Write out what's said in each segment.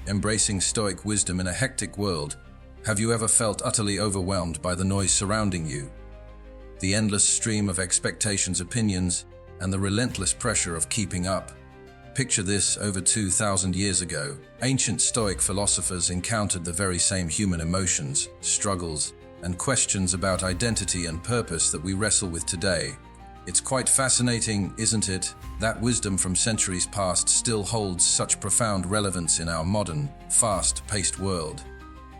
embracing Stoic wisdom in a hectic world. Have you ever felt utterly overwhelmed by the noise surrounding you? The endless stream of expectations, opinions, and the relentless pressure of keeping up. Picture this: over 2,000 years ago, ancient Stoic philosophers encountered the very same human emotions, struggles, and questions about identity and purpose that we wrestle with today. It's quite fascinating, isn't it, that wisdom from centuries past still holds such profound relevance in our modern, fast-paced world.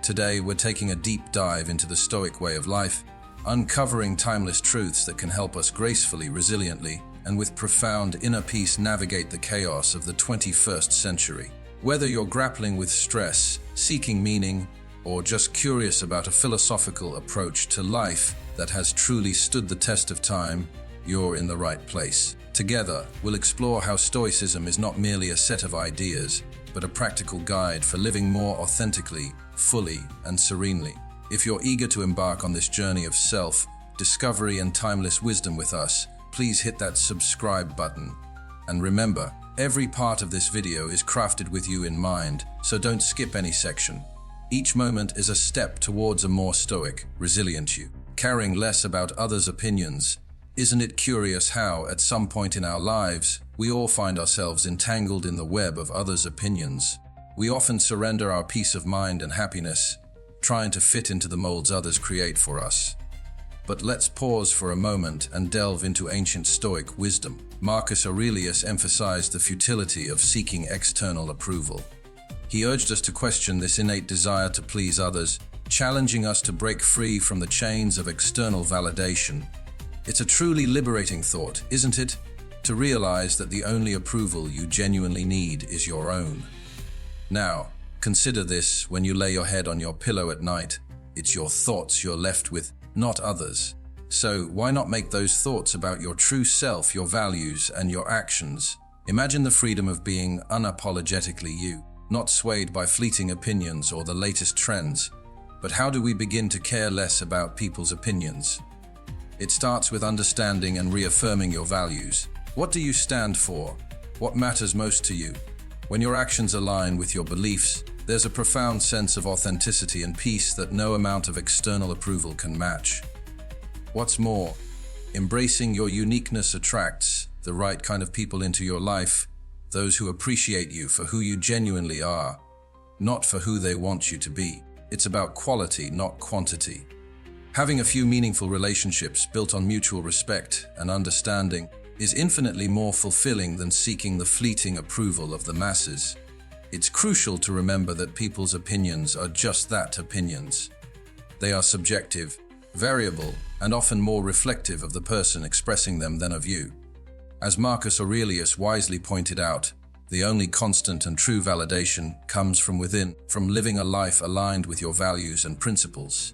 Today, we're taking a deep dive into the Stoic way of life, uncovering timeless truths that can help us gracefully, resiliently, and with profound inner peace navigate the chaos of the 21st century. Whether you're grappling with stress, seeking meaning, or just curious about a philosophical approach to life that has truly stood the test of time, you're in the right place. Together, we'll explore how Stoicism is not merely a set of ideas, but a practical guide for living more authentically, fully, and serenely. If you're eager to embark on this journey of self-discovery and timeless wisdom with us, please hit that subscribe button. And remember, every part of this video is crafted with you in mind, so don't skip any section. Each moment is a step towards a more stoic, resilient you, caring less about others' opinions. Isn't it curious how, at some point in our lives, we all find ourselves entangled in the web of others' opinions? We often surrender our peace of mind and happiness, trying to fit into the molds others create for us. But let's pause for a moment and delve into ancient Stoic wisdom. Marcus Aurelius emphasized the futility of seeking external approval. He urged us to question this innate desire to please others, challenging us to break free from the chains of external validation. It's a truly liberating thought, isn't it? To realize that the only approval you genuinely need is your own. Now, consider this: when you lay your head on your pillow at night, it's your thoughts you're left with, not others. So why not make those thoughts about your true self, your values, and your actions? Imagine the freedom of being unapologetically you, not swayed by fleeting opinions or the latest trends. But how do we begin to care less about people's opinions? It starts with understanding and reaffirming your values. What do you stand for? What matters most to you? When your actions align with your beliefs, there's a profound sense of authenticity and peace that no amount of external approval can match. What's more, embracing your uniqueness attracts the right kind of people into your life, those who appreciate you for who you genuinely are, not for who they want you to be. It's about quality, not quantity. Having a few meaningful relationships built on mutual respect and understanding is infinitely more fulfilling than seeking the fleeting approval of the masses. It's crucial to remember that people's opinions are just that, opinions. They are subjective, variable, and often more reflective of the person expressing them than of you. As Marcus Aurelius wisely pointed out, the only constant and true validation comes from within, from living a life aligned with your values and principles.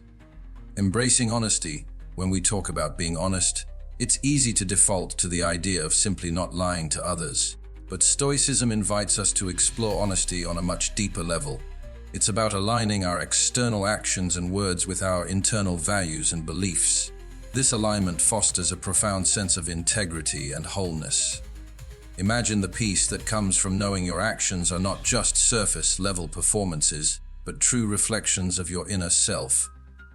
Embracing honesty. When we talk about being honest, it's easy to default to the idea of simply not lying to others. But Stoicism invites us to explore honesty on a much deeper level. It's about aligning our external actions and words with our internal values and beliefs. This alignment fosters a profound sense of integrity and wholeness. Imagine the peace that comes from knowing your actions are not just surface-level performances, but true reflections of your inner self.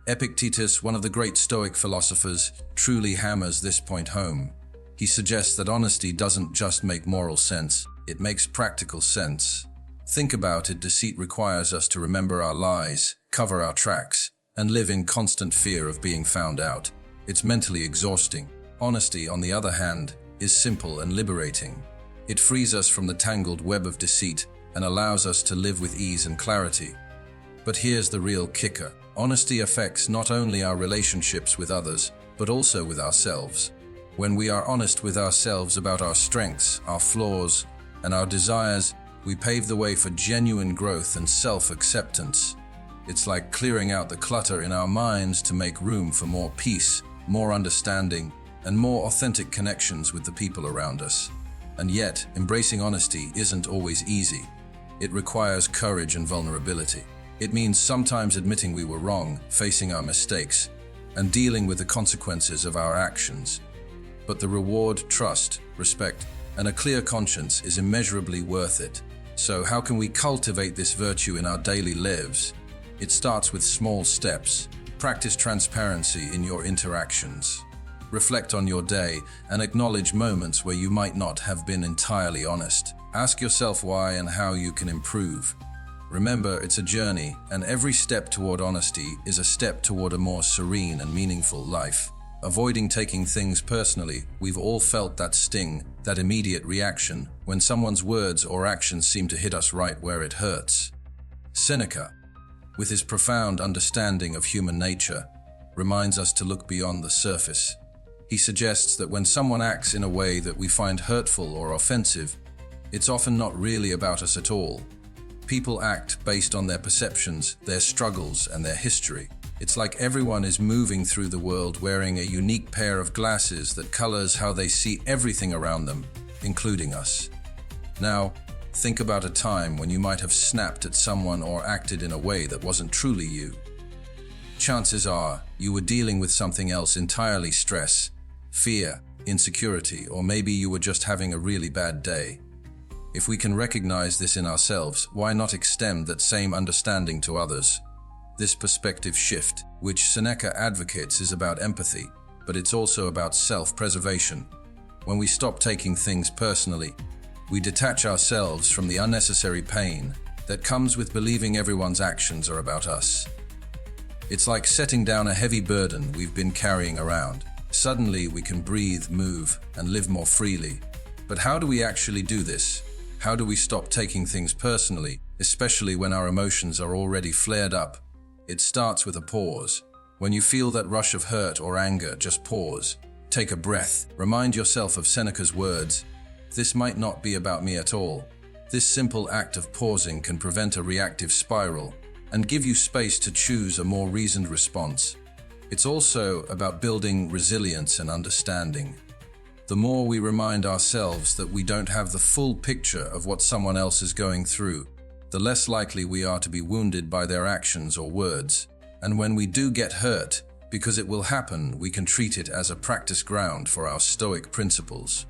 Epictetus, one of the great Stoic philosophers, truly hammers this point home. He suggests that honesty doesn't just make moral sense, it makes practical sense. Think about it: deceit requires us to remember our lies, cover our tracks, and live in constant fear of being found out. It's mentally exhausting. Honesty, on the other hand, is simple and liberating. It frees us from the tangled web of deceit and allows us to live with ease and clarity. But here's the real kicker. Honesty affects not only our relationships with others, but also with ourselves. When we are honest with ourselves about our strengths, our flaws, and our desires, we pave the way for genuine growth and self-acceptance. It's like clearing out the clutter in our minds to make room for more peace, more understanding, and more authentic connections with the people around us. And yet, embracing honesty isn't always easy. It requires courage and vulnerability. It means sometimes admitting we were wrong, facing our mistakes, and dealing with the consequences of our actions. But the reward, trust, respect, and a clear conscience is immeasurably worth it. So how can we cultivate this virtue in our daily lives? It starts with small steps. Practice transparency in your interactions. Reflect on your day and acknowledge moments where you might not have been entirely honest. Ask yourself why and how you can improve. Remember, it's a journey, and every step toward honesty is a step toward a more serene and meaningful life. Avoiding taking things personally, we've all felt that sting, that immediate reaction, when someone's words or actions seem to hit us right where it hurts. Seneca, with his profound understanding of human nature, reminds us to look beyond the surface. He suggests that when someone acts in a way that we find hurtful or offensive, it's often not really about us at all. People act based on their perceptions, their struggles, and their history. It's like everyone is moving through the world wearing a unique pair of glasses that colors how they see everything around them, including us. Now, think about a time when you might have snapped at someone or acted in a way that wasn't truly you. Chances are you were dealing with something else entirely: stress, fear, insecurity, or maybe you were just having a really bad day. If we can recognize this in ourselves, why not extend that same understanding to others? This perspective shift, which Seneca advocates, is about empathy, but it's also about self-preservation. When we stop taking things personally, we detach ourselves from the unnecessary pain that comes with believing everyone's actions are about us. It's like setting down a heavy burden we've been carrying around. Suddenly we can breathe, move, and live more freely. But how do we actually do this? How do we stop taking things personally, especially when our emotions are already flared up? It starts with a pause. When you feel that rush of hurt or anger, just pause. Take a breath. Remind yourself of Seneca's words, "This might not be about me at all." This simple act of pausing can prevent a reactive spiral and give you space to choose a more reasoned response. It's also about building resilience and understanding. The more we remind ourselves that we don't have the full picture of what someone else is going through, the less likely we are to be wounded by their actions or words. And when we do get hurt, because it will happen, we can treat it as a practice ground for our Stoic principles.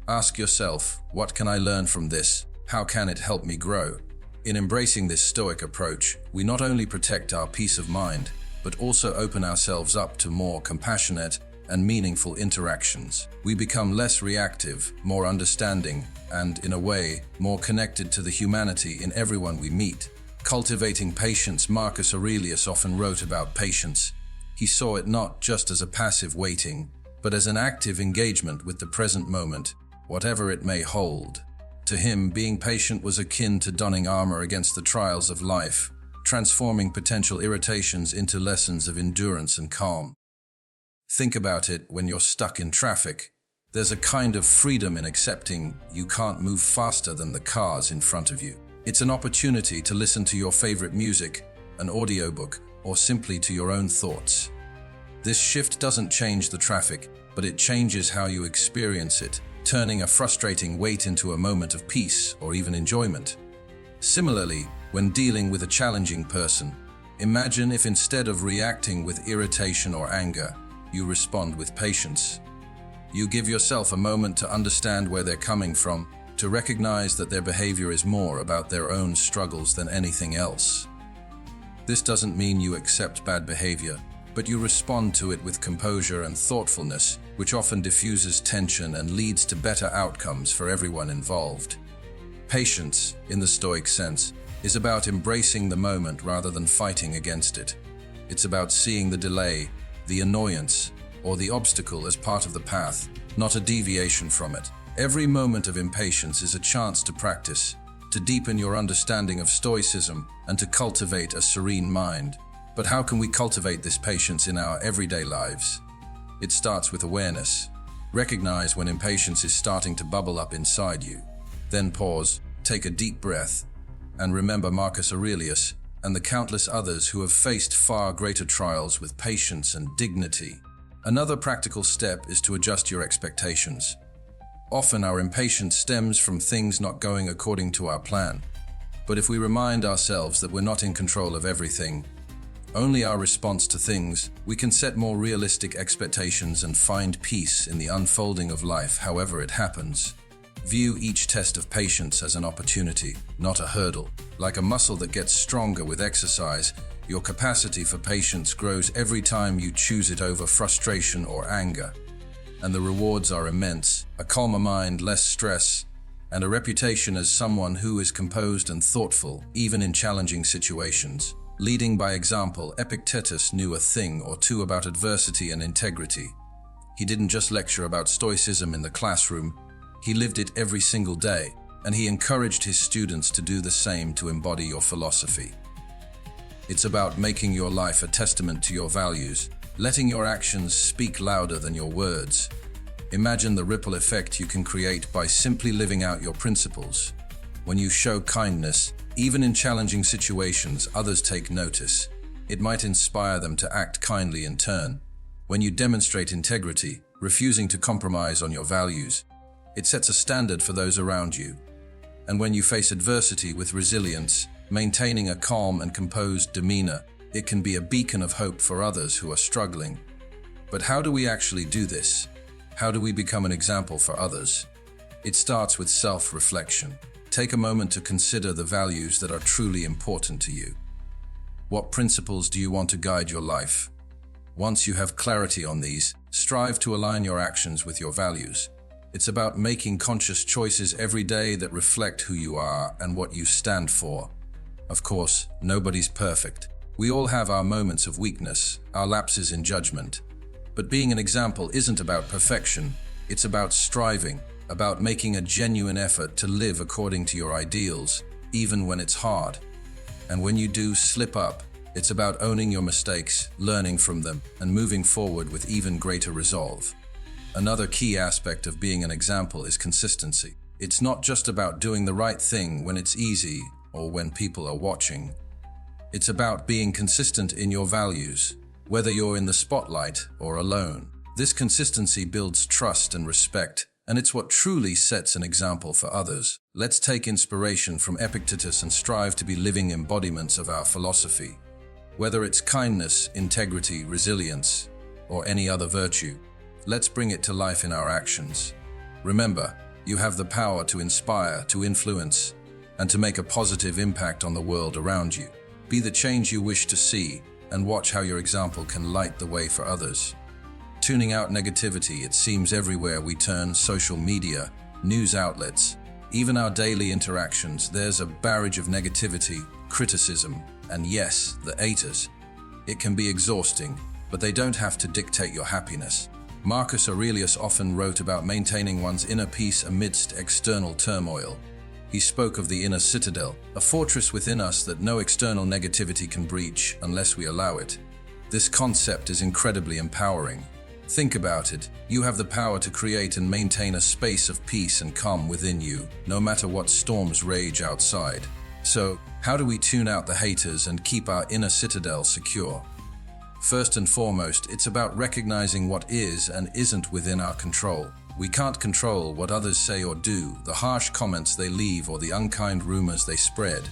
Ask yourself, what can I learn from this? How can it help me grow? In embracing this Stoic approach, we not only protect our peace of mind, but also open ourselves up to more compassionate and meaningful interactions. We become less reactive, more understanding, and, in a way, more connected to the humanity in everyone we meet. Cultivating patience. Marcus Aurelius often wrote about patience. He saw it not just as a passive waiting, but as an active engagement with the present moment, whatever it may hold. To him, being patient was akin to donning armor against the trials of life, transforming potential irritations into lessons of endurance and calm. Think about it when you're stuck in traffic. There's a kind of freedom in accepting you can't move faster than the cars in front of you. It's an opportunity to listen to your favorite music, an audiobook, or simply to your own thoughts. This shift doesn't change the traffic, but it changes how you experience it, turning a frustrating wait into a moment of peace or even enjoyment. Similarly, when dealing with a challenging person, imagine if instead of reacting with irritation or anger, you respond with patience. You give yourself a moment to understand where they're coming from, to recognize that their behavior is more about their own struggles than anything else. This doesn't mean you accept bad behavior, but you respond to it with composure and thoughtfulness, which often diffuses tension and leads to better outcomes for everyone involved. Patience, in the Stoic sense, is about embracing the moment rather than fighting against it. It's about seeing the delay, the annoyance, or the obstacle as part of the path, not a deviation from it. Every moment of impatience is a chance to practice, to deepen your understanding of Stoicism, and to cultivate a serene mind. But how can we cultivate this patience in our everyday lives? It starts with awareness. Recognize when impatience is starting to bubble up inside you. Then pause, take a deep breath, and remember Marcus Aurelius and the countless others who have faced far greater trials with patience and dignity. Another practical step is to adjust your expectations. Often our impatience stems from things not going according to our plan. But if we remind ourselves that we're not in control of everything, only our response to things, we can set more realistic expectations and find peace in the unfolding of life however it happens. View each test of patience as an opportunity, not a hurdle. Like a muscle that gets stronger with exercise, your capacity for patience grows every time you choose it over frustration or anger. And the rewards are immense: a calmer mind, less stress, and a reputation as someone who is composed and thoughtful, even in challenging situations. Leading by example, Epictetus knew a thing or two about adversity and integrity. He didn't just lecture about Stoicism in the classroom, he lived it every single day, and he encouraged his students to do the same, to embody your philosophy. It's about making your life a testament to your values, letting your actions speak louder than your words. Imagine the ripple effect you can create by simply living out your principles. When you show kindness, even in challenging situations, others take notice. It might inspire them to act kindly in turn. When you demonstrate integrity, refusing to compromise on your values, it sets a standard for those around you. And when you face adversity with resilience, maintaining a calm and composed demeanor, it can be a beacon of hope for others who are struggling. But how do we actually do this? How do we become an example for others? It starts with self-reflection. Take a moment to consider the values that are truly important to you. What principles do you want to guide your life? Once you have clarity on these, strive to align your actions with your values. It's about making conscious choices every day that reflect who you are and what you stand for. Of course, nobody's perfect. We all have our moments of weakness, our lapses in judgment. But being an example isn't about perfection. It's about striving, about making a genuine effort to live according to your ideals, even when it's hard. And when you do slip up, it's about owning your mistakes, learning from them, and moving forward with even greater resolve. Another key aspect of being an example is consistency. It's not just about doing the right thing when it's easy or when people are watching. It's about being consistent in your values, whether you're in the spotlight or alone. This consistency builds trust and respect, and it's what truly sets an example for others. Let's take inspiration from Epictetus and strive to be living embodiments of our philosophy. Whether it's kindness, integrity, resilience, or any other virtue, let's bring it to life in our actions. Remember, you have the power to inspire, to influence, and to make a positive impact on the world around you. Be the change you wish to see, and watch how your example can light the way for others. Tuning out negativity, it seems everywhere we turn: social media, news outlets, even our daily interactions, there's a barrage of negativity, criticism, and yes, the haters. It can be exhausting, but they don't have to dictate your happiness. Marcus Aurelius often wrote about maintaining one's inner peace amidst external turmoil. He spoke of the inner citadel, a fortress within us that no external negativity can breach unless we allow it. This concept is incredibly empowering. Think about it. You have the power to create and maintain a space of peace and calm within you, no matter what storms rage outside. So, how do we tune out the haters and keep our inner citadel secure? First and foremost, it's about recognizing what is and isn't within our control. We can't control what others say or do, the harsh comments they leave or the unkind rumors they spread.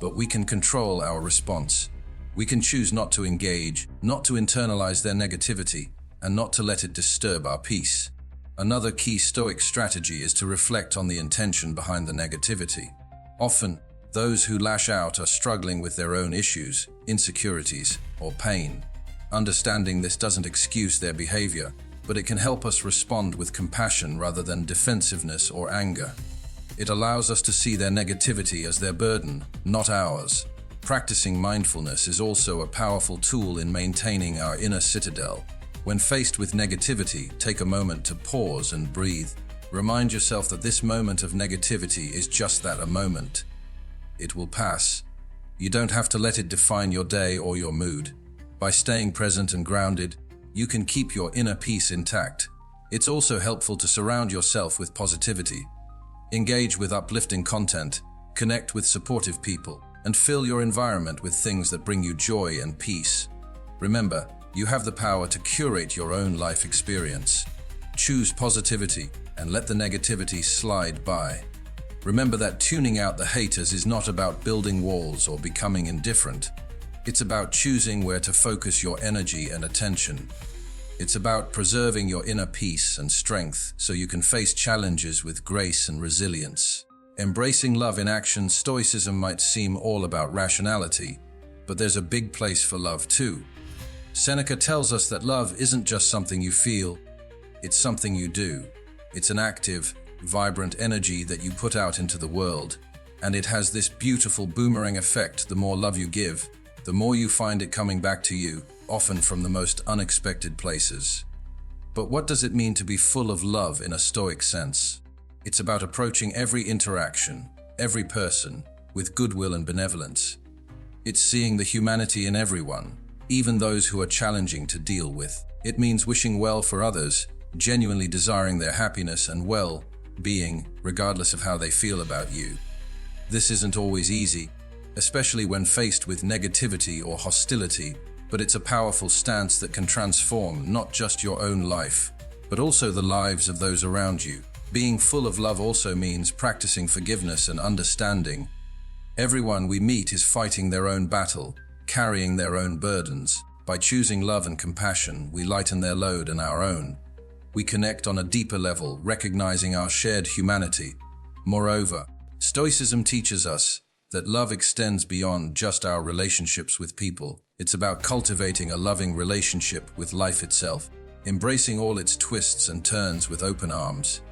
But we can control our response. We can choose not to engage, not to internalize their negativity, and not to let it disturb our peace. Another key Stoic strategy is to reflect on the intention behind the negativity. Often, those who lash out are struggling with their own issues, insecurities, or pain. Understanding this doesn't excuse their behavior, but it can help us respond with compassion rather than defensiveness or anger. It allows us to see their negativity as their burden, not ours. Practicing mindfulness is also a powerful tool in maintaining our inner citadel. When faced with negativity, take a moment to pause and breathe. Remind yourself that this moment of negativity is just that, a moment. It will pass. You don't have to let it define your day or your mood. By staying present and grounded, you can keep your inner peace intact. It's also helpful to surround yourself with positivity. Engage with uplifting content, connect with supportive people, and fill your environment with things that bring you joy and peace. Remember, you have the power to curate your own life experience. Choose positivity and let the negativity slide by. Remember that tuning out the haters is not about building walls or becoming indifferent. It's about choosing where to focus your energy and attention. It's about preserving your inner peace and strength so you can face challenges with grace and resilience. Embracing love in action, Stoicism might seem all about rationality, but there's a big place for love too. Seneca tells us that love isn't just something you feel, it's something you do. It's an active, vibrant energy that you put out into the world, and it has this beautiful boomerang effect. The more love you give, the more you find it coming back to you, often from the most unexpected places. But what does it mean to be full of love in a Stoic sense? It's about approaching every interaction, every person, with goodwill and benevolence. It's seeing the humanity in everyone, even those who are challenging to deal with. It means wishing well for others, genuinely desiring their happiness and well-being, regardless of how they feel about you. This isn't always easy, especially when faced with negativity or hostility, but it's a powerful stance that can transform not just your own life, but also the lives of those around you. Being full of love also means practicing forgiveness and understanding. Everyone we meet is fighting their own battle, carrying their own burdens. By choosing love and compassion, we lighten their load and our own. We connect on a deeper level, recognizing our shared humanity. Moreover, Stoicism teaches us that love extends beyond just our relationships with people. It's about cultivating a loving relationship with life itself, embracing all its twists and turns with open arms.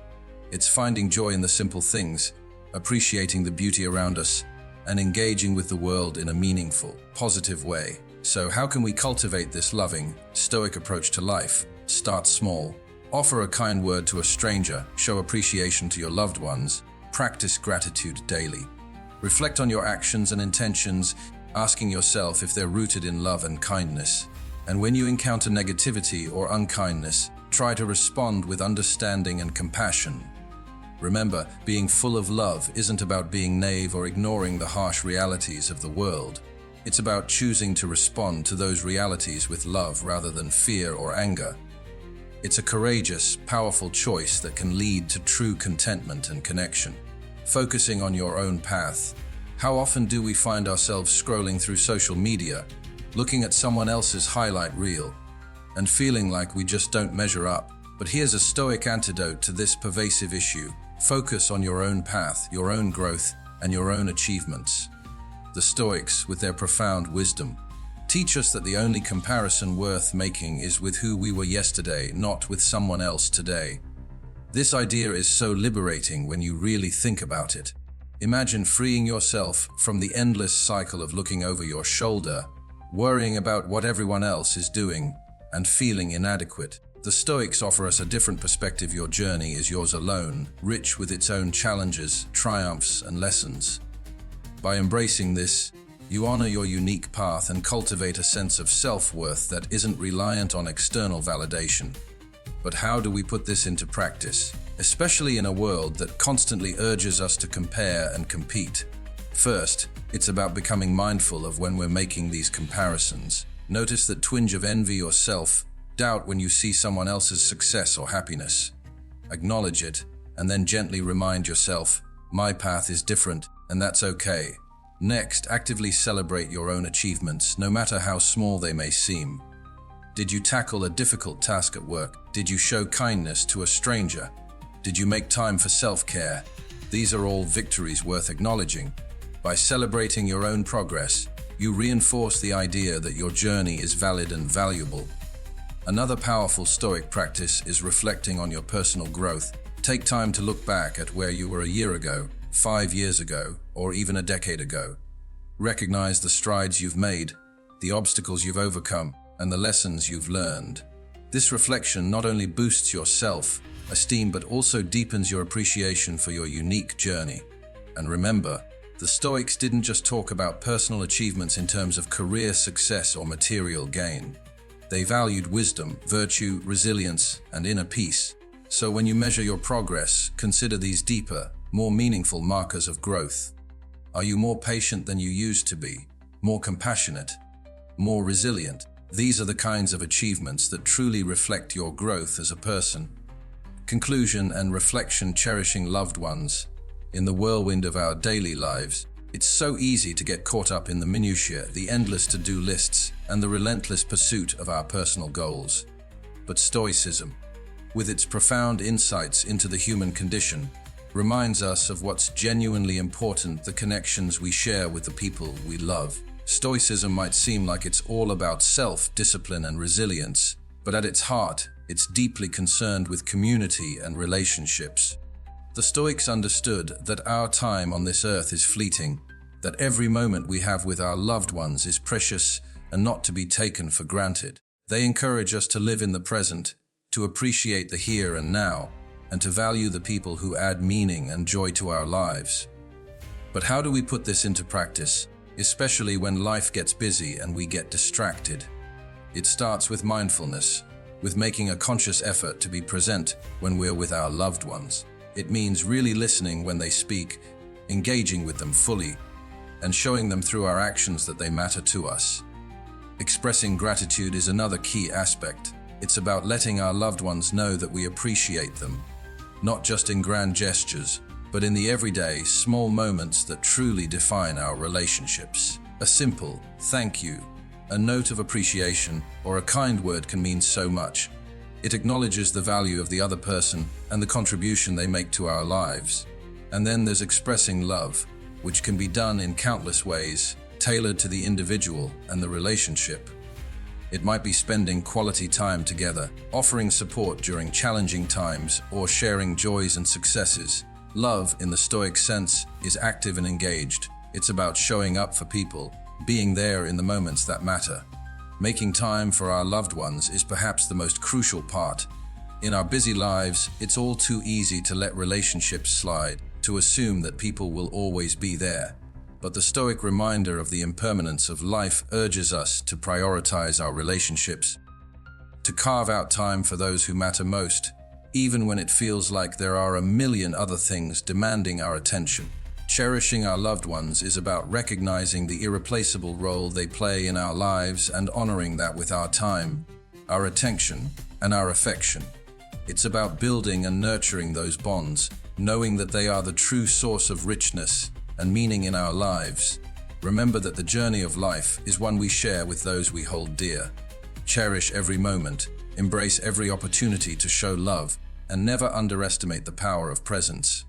It's finding joy in the simple things, appreciating the beauty around us, and engaging with the world in a meaningful, positive way. So how can we cultivate this loving, Stoic approach to life? Start small. Offer a kind word to a stranger, show appreciation to your loved ones, practice gratitude daily. Reflect on your actions and intentions, asking yourself if they're rooted in love and kindness. And when you encounter negativity or unkindness, try to respond with understanding and compassion. Remember, being full of love isn't about being naive or ignoring the harsh realities of the world. It's about choosing to respond to those realities with love rather than fear or anger. It's a courageous, powerful choice that can lead to true contentment and connection. Focusing on your own path. How often do we find ourselves scrolling through social media, looking at someone else's highlight reel, and feeling like we just don't measure up? But here's a Stoic antidote to this pervasive issue. Focus on your own path, your own growth, and your own achievements. The Stoics, with their profound wisdom, teach us that the only comparison worth making is with who we were yesterday, not with someone else today. This idea is so liberating when you really think about it. Imagine freeing yourself from the endless cycle of looking over your shoulder, worrying about what everyone else is doing, and feeling inadequate. The Stoics offer us a different perspective. Your journey is yours alone, rich with its own challenges, triumphs, and lessons. By embracing this, you honor your unique path and cultivate a sense of self-worth that isn't reliant on external validation. But how do we put this into practice, especially in a world that constantly urges us to compare and compete? First, it's about becoming mindful of when we're making these comparisons. Notice that twinge of envy or self-doubt when you see someone else's success or happiness. Acknowledge it, and then gently remind yourself, my path is different, and that's okay. Next, actively celebrate your own achievements, no matter how small they may seem. Did you tackle a difficult task at work? Did you show kindness to a stranger? Did you make time for self-care? These are all victories worth acknowledging. By celebrating your own progress, you reinforce the idea that your journey is valid and valuable. Another powerful Stoic practice is reflecting on your personal growth. Take time to look back at where you were a year ago, 5 years ago, or even a decade ago. Recognize the strides you've made, the obstacles you've overcome, and the lessons you've learned. This reflection not only boosts your self-esteem but also deepens your appreciation for your unique journey. And remember, the Stoics didn't just talk about personal achievements in terms of career success or material gain. They valued wisdom, virtue, resilience, and inner peace. So when you measure your progress, consider these deeper, more meaningful markers of growth. Are you more patient than you used to be? More compassionate? More resilient? These are the kinds of achievements that truly reflect your growth as a person. Conclusion and reflection. Cherishing loved ones. In the whirlwind of our daily lives, it's so easy to get caught up in the minutiae, the endless to-do lists, and the relentless pursuit of our personal goals. but Stoicism, with its profound insights into the human condition, reminds us of what's genuinely important: the connections we share with the people we love. Stoicism might seem like it's all about self-discipline and resilience, but at its heart, it's deeply concerned with community and relationships. The Stoics understood that our time on this earth is fleeting, that every moment we have with our loved ones is precious and not to be taken for granted. They encourage us to live in the present, to appreciate the here and now, and to value the people who add meaning and joy to our lives. But how do we put this into practice, especially when life gets busy and we get distracted? It starts with mindfulness, with making a conscious effort to be present when we're with our loved ones. It means really listening when they speak, engaging with them fully, and showing them through our actions that they matter to us. Expressing gratitude is another key aspect. It's about letting our loved ones know that we appreciate them, not just in grand gestures, but in the everyday, small moments that truly define our relationships. A simple thank you, a note of appreciation, or a kind word can mean so much. It acknowledges the value of the other person and the contribution they make to our lives. And then there's expressing love, which can be done in countless ways, tailored to the individual and the relationship. It might be spending quality time together, offering support during challenging times, or sharing joys and successes. Love, in the Stoic sense, is active and engaged. It's about showing up for people, being there in the moments that matter. Making time for our loved ones is perhaps the most crucial part. In our busy lives, it's all too easy to let relationships slide, to assume that people will always be there. But the Stoic reminder of the impermanence of life urges us to prioritize our relationships, to carve out time for those who matter most, even when it feels like there are a million other things demanding our attention. Cherishing our loved ones is about recognizing the irreplaceable role they play in our lives and honoring that with our time, our attention, and our affection. It's about building and nurturing those bonds, knowing that they are the true source of richness and meaning in our lives. Remember that the journey of life is one we share with those we hold dear. Cherish every moment, embrace every opportunity to show love, and never underestimate the power of presence.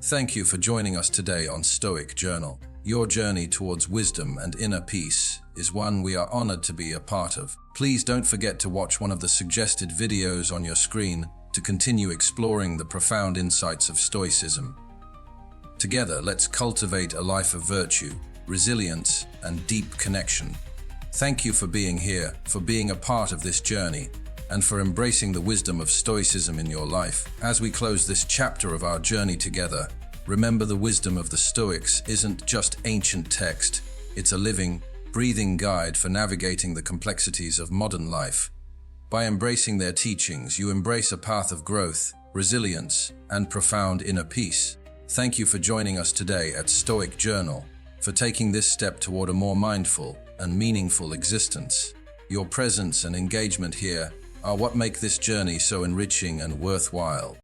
Thank you for joining us today on Stoic Journal. Your journey towards wisdom and inner peace is one we are honored to be a part of. Please don't forget to watch one of the suggested videos on your screen to continue exploring the profound insights of Stoicism. Together, let's cultivate a life of virtue, resilience, and deep connection. Thank you for being here, for being a part of this journey, and for embracing the wisdom of Stoicism in your life. As we close this chapter of our journey together, remember the wisdom of the Stoics isn't just ancient text, it's a living, breathing guide for navigating the complexities of modern life. By embracing their teachings, you embrace a path of growth, resilience, and profound inner peace. Thank you for joining us today at Stoic Journal, for taking this step toward a more mindful and meaningful existence. Your presence and engagement here are what make this journey so enriching and worthwhile.